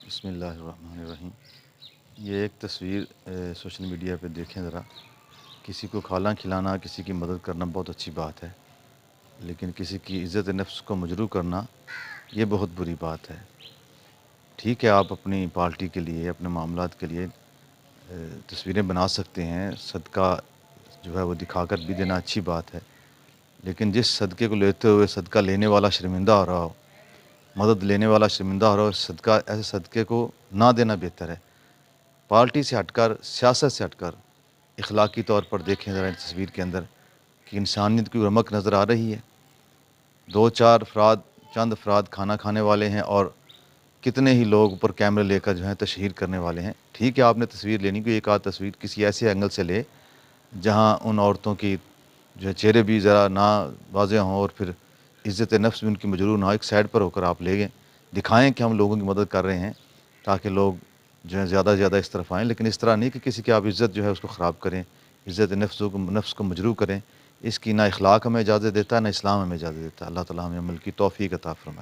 بسم اللہ الرحمن الرحیم۔ یہ ایک تصویر سوشل میڈیا پہ دیکھیں ذرا۔ کسی کو کھانا کھلانا، کسی کی مدد کرنا بہت اچھی بات ہے، لیکن کسی کی عزت نفس کو مجروح کرنا یہ بہت بری بات ہے۔ ٹھیک ہے، آپ اپنی پارٹی کے لیے، اپنے معاملات کے لیے تصویریں بنا سکتے ہیں، صدقہ جو ہے وہ دکھا کر بھی دینا اچھی بات ہے، لیکن جس صدقے کو لیتے ہوئے صدقہ لینے والا شرمندہ ہو رہا ہو، مدد لینے والا شرمندہ ہو رہا ہو، صدقہ ایسے صدقے کو نہ دینا بہتر ہے۔ پارٹی سے ہٹ کر، سیاست سے ہٹ کر اخلاقی طور پر دیکھیں ذرا تصویر کے اندر کہ انسانیت کی رمق نظر آ رہی ہے۔ چند افراد کھانا کھانے والے ہیں اور کتنے ہی لوگ اوپر کیمرے لے کر جو ہیں تشہیر کرنے والے ہیں۔ ٹھیک ہے، آپ نے تصویر لینی، کوئی ایک آدھ تصویر کسی ایسے اینگل سے لے جہاں ان عورتوں کی جو ہے چہرے بھی ذرا نہ واضح ہوں اور پھر عزت نفس بھی ان کی مجروح نہ ہو، ایک سائڈ پر ہو کر آپ لے گئے، دکھائیں کہ ہم لوگوں کی مدد کر رہے ہیں تاکہ لوگ جو ہے زیادہ سے زیادہ اس طرف آئیں، لیکن اس طرح نہیں کہ کسی کی آپ عزت جو ہے اس کو خراب کریں، عزت نفس کو مجروح کریں۔ اس کی نہ اخلاق ہمیں اجازت دیتا ہے، نہ اسلام ہمیں اجازت دیتا ہے۔ اللہ تعالیٰ ہمیں عمل کی توفیق عطا فرمائے۔